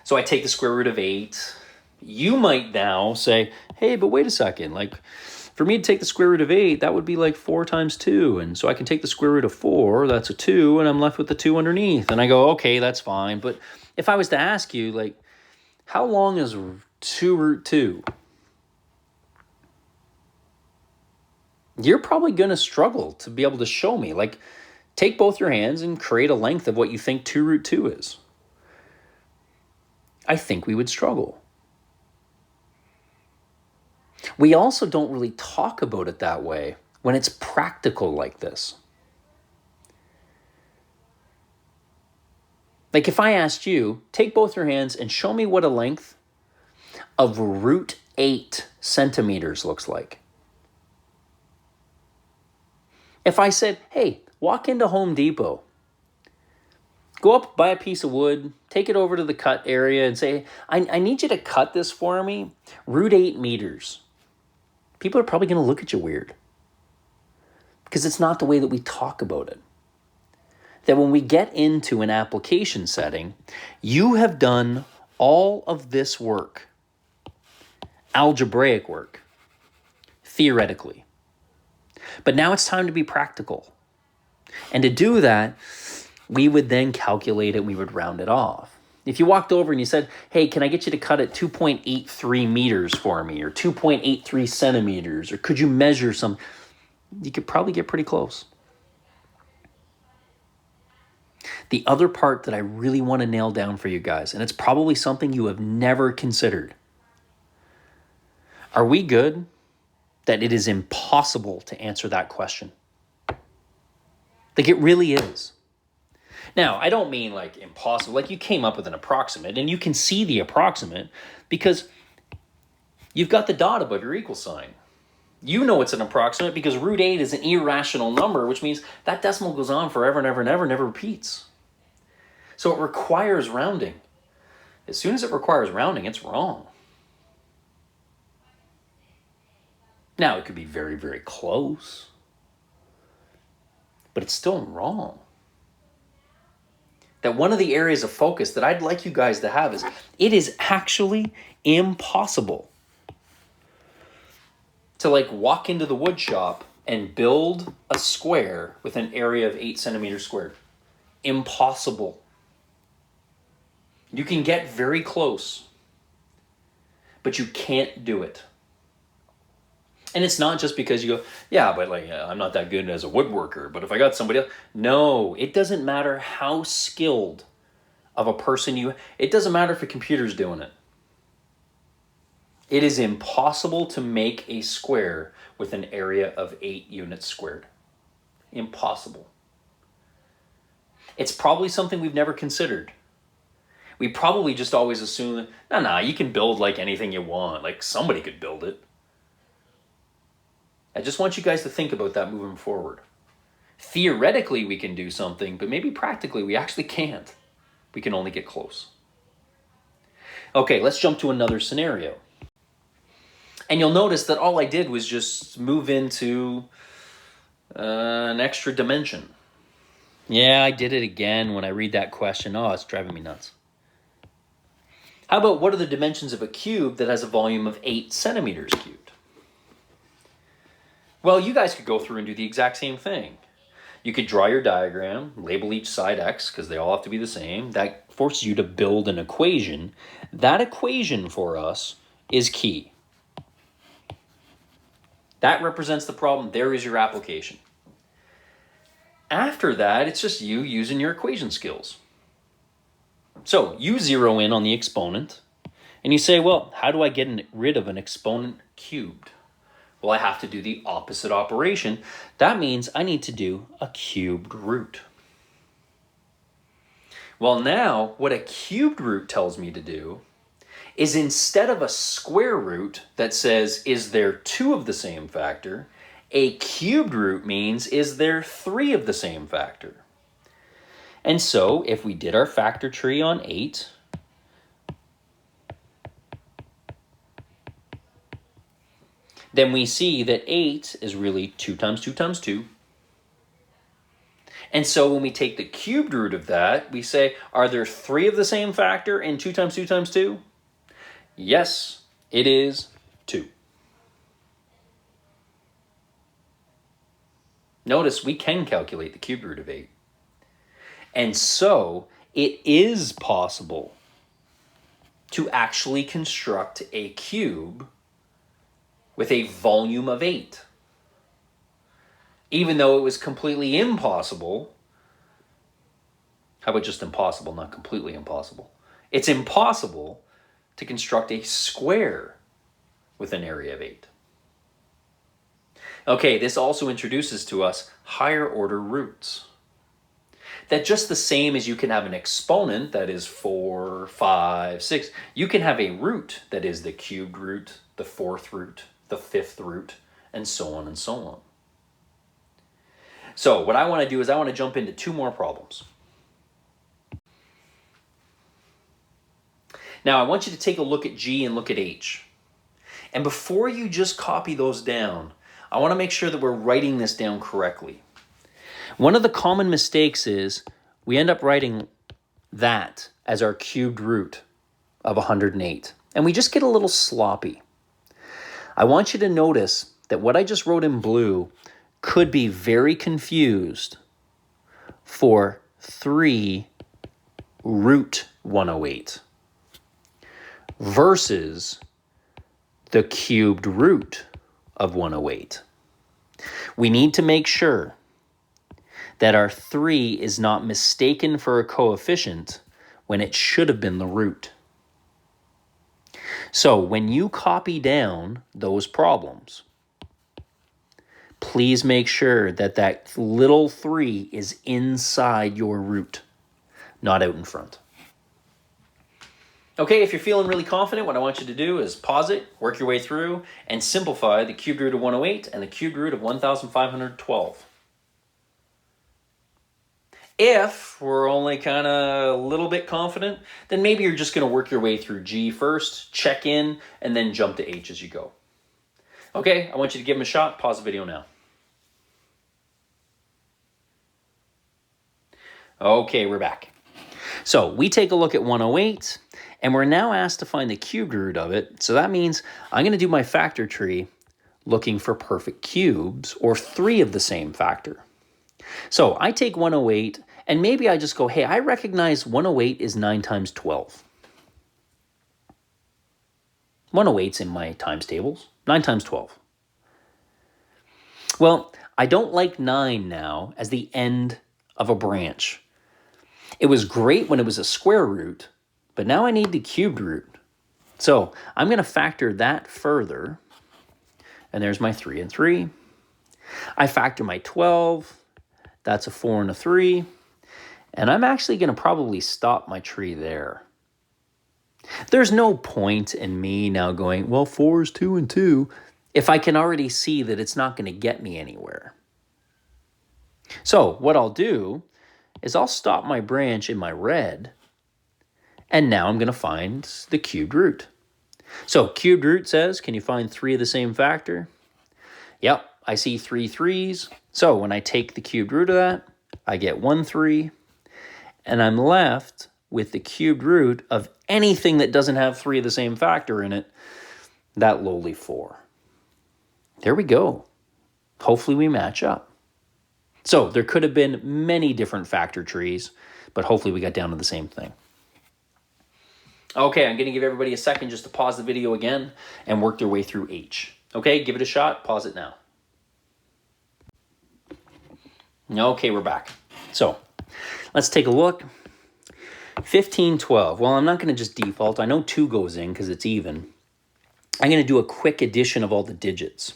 So I take the square root of 8. You might now say, hey, but wait a second. Like, for me to take the square root of 8, that would be like 4 times 2. And so I can take the square root of 4, that's a 2, and I'm left with the 2 underneath. And I go, okay, that's fine. But if I was to ask you, like, how long is 2 root 2? You're probably going to struggle to be able to show me. Like, take both your hands and create a length of what you think 2 root 2 is. I think we would struggle. We also don't really talk about it that way when it's practical like this. Like if I asked you, take both your hands and show me what a length of root 8 centimeters looks like. If I said, hey, walk into Home Depot, go up, buy a piece of wood, take it over to the cut area and say, I need you to cut this for me, root 8 meters. People are probably going to look at you weird because it's not the way that we talk about it. That when we get into an application setting, you have done all of this work, algebraic work, theoretically. But now it's time to be practical. And to do that, we would then calculate it, we would round it off. If you walked over and you said, hey, can I get you to cut it 2.83 meters for me, or 2.83 centimeters, or could you measure some? You could probably get pretty close. The other part that I really want to nail down for you guys, and it's probably something you have never considered. Are we good that it is impossible to answer that question. Like, it really is. Now, I don't mean like impossible, like you came up with an approximate, and you can see the approximate because you've got the dot above your equal sign. You know it's an approximate because root 8 is an irrational number, which means that decimal goes on forever and ever and ever, never repeats. So it requires rounding. As soon as it requires rounding, it's wrong. Now, it could be very, very close, but it's still wrong. That one of the areas of focus that I'd like you guys to have is it is actually impossible to like walk into the wood shop and build a square with an area of 8 centimeters squared. Impossible. You can get very close, but you can't do it. And it's not just because you go, yeah, but like, I'm not that good as a woodworker, but if I got somebody else. No, it doesn't matter how skilled of a person it doesn't matter if a computer's doing it. It is impossible to make a square with an area of 8 units squared. Impossible. It's probably something we've never considered. We probably just always assume that, no, you can build like anything you want. Like somebody could build it. I just want you guys to think about that moving forward. Theoretically, we can do something, but maybe practically we actually can't. We can only get close. Okay, let's jump to another scenario. And you'll notice that all I did was just move into an extra dimension. Yeah, I did it again when I read that question. Oh, it's driving me nuts. How about what are the dimensions of a cube that has a volume of 8 centimeters cubed? Well, you guys could go through and do the exact same thing. You could draw your diagram, label each side x, because they all have to be the same. That forces you to build an equation. That equation for us is key. That represents the problem. There is your application. After that, it's just you using your equation skills. So you zero in on the exponent, and you say, well, how do I get rid of an exponent cubed? Well, I have to do the opposite operation. That means I need to do a cubed root. Well, now what a cubed root tells me to do is instead of a square root that says, is there 2 of the same factor, a cubed root means, is there 3 of the same factor? And so if we did our factor tree on 8, then we see that 8 is really 2 times 2 times 2. And so when we take the cubed root of that, we say, are there 3 of the same factor in 2 times 2 times 2? Yes, it is 2. Notice we can calculate the cubed root of 8. And so it is possible to actually construct a cube with a volume of 8. Even though it was completely impossible. How about just impossible, not completely impossible? It's impossible to construct a square with an area of 8. Okay, this also introduces to us higher order roots. That just the same as you can have an exponent that is 4, 5, 6, you can have a root that is the cubed root, the 4th root, the 5th root, and so on and so on. So what I want to do is I want to jump into 2 more problems. Now I want you to take a look at G and look at H. And before you just copy those down, I want to make sure that we're writing this down correctly. One of the common mistakes is we end up writing that as our cubed root of 108. And we just get a little sloppy. I want you to notice that what I just wrote in blue could be very confused for 3 root 108 versus the cubed root of 108. We need to make sure that our 3 is not mistaken for a coefficient when it should have been the root. So when you copy down those problems, please make sure that that little 3 is inside your root, not out in front. Okay, if you're feeling really confident, what I want you to do is pause it, work your way through, and simplify the cubed root of 108 and the cubed root of 1,512. If we're only kind of a little bit confident, then maybe you're just going to work your way through G first, check in, and then jump to H as you go. Okay, I want you to give them a shot. Pause the video now. Okay, we're back. So we take a look at 108, and we're now asked to find the cubed root of it. So that means I'm going to do my factor tree looking for perfect cubes, or 3 of the same factor. So I take 108, and maybe I just go, hey, I recognize 108 is 9 times 12. 108's in my times tables. 9 times 12. Well, I don't like 9 now as the end of a branch. It was great when it was a square root, but now I need the cubed root. So I'm going to factor that further. And there's my 3 and 3. I factor my 12. That's a 4 and a 3. And I'm actually going to probably stop my tree there. There's no point in me now going, well, 4 is 2 and 2, if I can already see that it's not going to get me anywhere. So what I'll do is I'll stop my branch in my red, and now I'm going to find the cubed root. So cubed root says, can you find 3 of the same factor? Yep, I see 3 3s. So when I take the cubed root of that, I get 1 3, and I'm left with the cubed root of anything that doesn't have 3 of the same factor in it, that lowly 4. There we go. Hopefully we match up. So there could have been many different factor trees, but hopefully we got down to the same thing. Okay, I'm going to give everybody a second just to pause the video again and work their way through H. Okay, give it a shot. Pause it now. Okay, we're back. So let's take a look. 15, 12. Well, I'm not going to just default. I know 2 goes in because it's even. I'm going to do a quick addition of all the digits.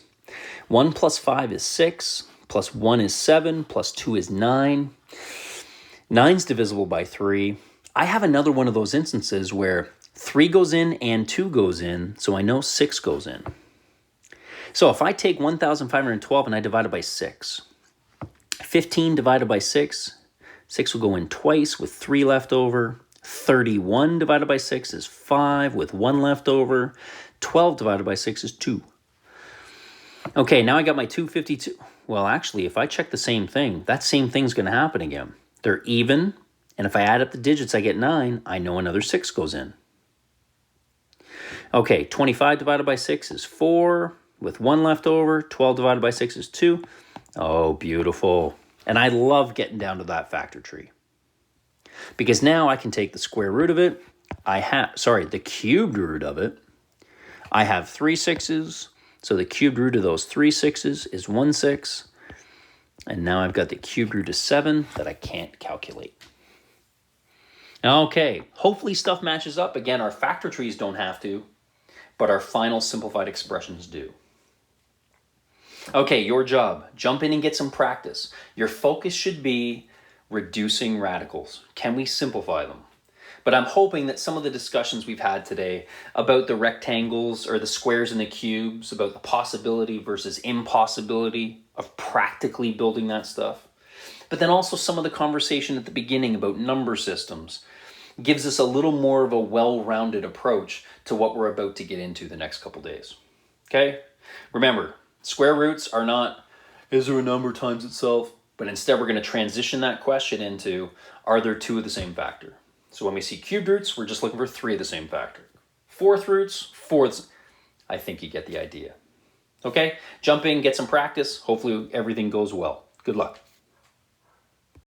1 plus 5 is 6, plus 1 is 7, plus 2 is 9. 9's divisible by 3. I have another one of those instances where 3 goes in and 2 goes in, so I know 6 goes in. So if I take 1,512 and I divide it by 6, 15 divided by 6, 6 will go in twice with 3 left over. 31 divided by 6 is 5 with 1 left over. 12 divided by 6 is 2. Okay, now I got my 252. Well, actually, if I check the same thing, that same thing's going to happen again. They're even, and if I add up the digits, I get 9. I know another 6 goes in. Okay, 25 divided by 6 is 4 with 1 left over. 12 divided by 6 is 2. Oh, beautiful. And I love getting down to that factor tree. Because now I can take the square root of it. The cubed root of it. I have 3 6s. So the cubed root of those 3 6s is 1 6. And now I've got the cubed root of 7 that I can't calculate. Okay, hopefully stuff matches up. Again, our factor trees don't have to, but our final simplified expressions do. Okay, your job. Jump in and get some practice. Your focus should be reducing radicals. Can we simplify them? But I'm hoping that some of the discussions we've had today about the rectangles or the squares and the cubes, about the possibility versus impossibility of practically building that stuff, but then also some of the conversation at the beginning about number systems gives us a little more of a well-rounded approach to what we're about to get into the next couple days. Okay? Remember, square roots are not, is there a number times itself? But instead we're going to transition that question into, are there 2 of the same factor? So when we see cubed roots, we're just looking for 3 of the same factor. Fourth roots, fourths. I think you get the idea. Okay, jump in, get some practice. Hopefully everything goes well. Good luck.